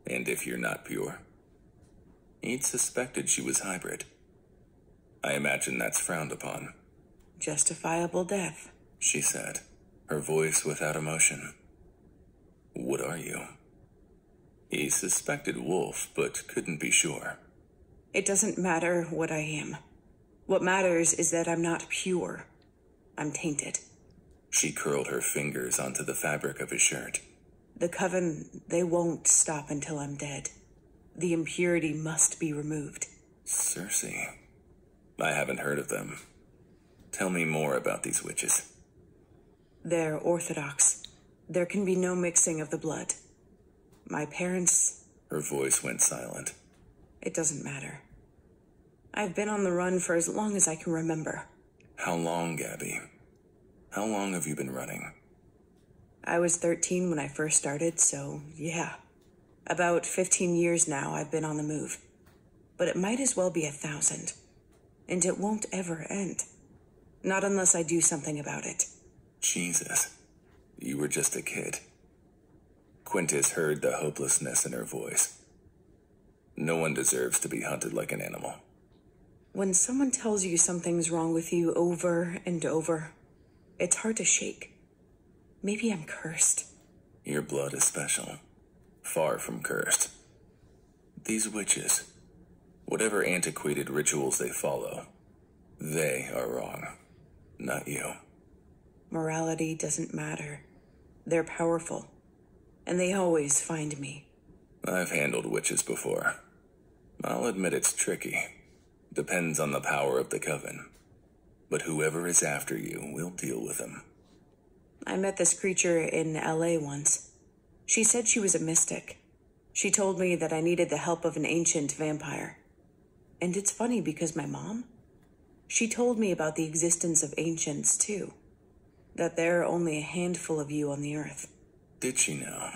And if you're not pure? He'd suspected she was hybrid. I imagine that's frowned upon. Justifiable death, she said, her voice without emotion. What are you? He suspected wolf, but couldn't be sure. It doesn't matter what I am. What matters is that I'm not pure. I'm tainted. She curled her fingers onto the fabric of his shirt. The coven, they won't stop until I'm dead. The impurity must be removed. Circe. I haven't heard of them. Tell me more about these witches. They're orthodox. There can be no mixing of the blood. My parents... Her voice went silent. It doesn't matter. I've been on the run for as long as I can remember. How long, Gabby? How long have you been running? I was 13 when I first started, so yeah. About 15 years now I've been on the move. But it might as well be 1,000. And it won't ever end. Not unless I do something about it. Jesus. You were just a kid. Quintus heard the hopelessness in her voice. No one deserves to be hunted like an animal. When someone tells you something's wrong with you over and over, it's hard to shake. Maybe I'm cursed. Your blood is special. Far from cursed. These witches, whatever antiquated rituals they follow, they are wrong. Not you. Morality doesn't matter. They're powerful. And they always find me. I've handled witches before. I'll admit it's tricky. Depends on the power of the coven. But whoever is after you, we'll deal with them. I met this creature in LA once. She said she was a mystic. She told me that I needed the help of an ancient vampire. And it's funny because my mom, she told me about the existence of ancients too. That there are only a handful of you on the earth. Did she know?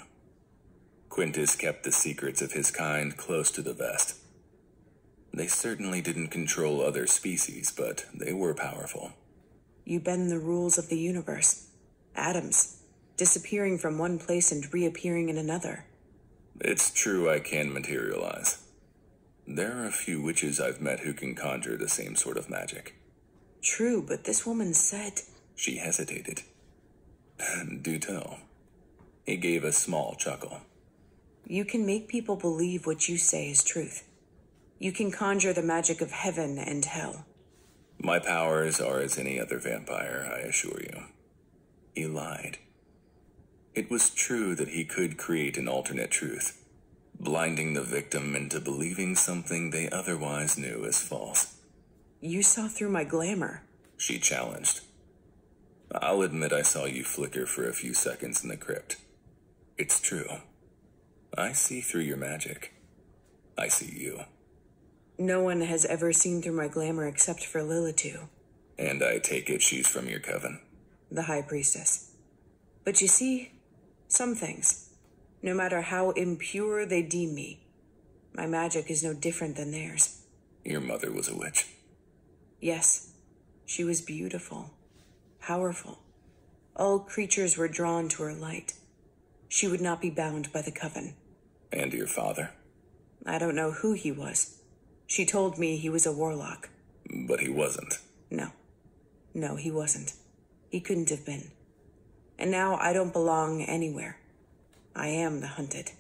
Quintus kept the secrets of his kind close to the vest. They certainly didn't control other species, but they were powerful. You bend the rules of the universe. Atoms, disappearing from one place and reappearing in another. It's true I can materialize. There are a few witches I've met who can conjure the same sort of magic. True, but this woman said... She hesitated. Do tell. He gave a small chuckle. You can make people believe what you say is truth. You can conjure the magic of heaven and hell. My powers are as any other vampire, I assure you. He lied. It was true that he could create an alternate truth, blinding the victim into believing something they otherwise knew as false. You saw through my glamour, she challenged. I'll admit I saw you flicker for a few seconds in the crypt. It's true. I see through your magic. I see you. No one has ever seen through my glamour except for Lilitu. And I take it she's from your coven? The High Priestess. But you see, some things, no matter how impure they deem me, my magic is no different than theirs. Your mother was a witch? Yes. She was beautiful, powerful. All creatures were drawn to her light. She would not be bound by the coven. And your father? I don't know who he was. She told me he was a warlock. But he wasn't? No, he wasn't. He couldn't have been. And now I don't belong anywhere. I am the hunted.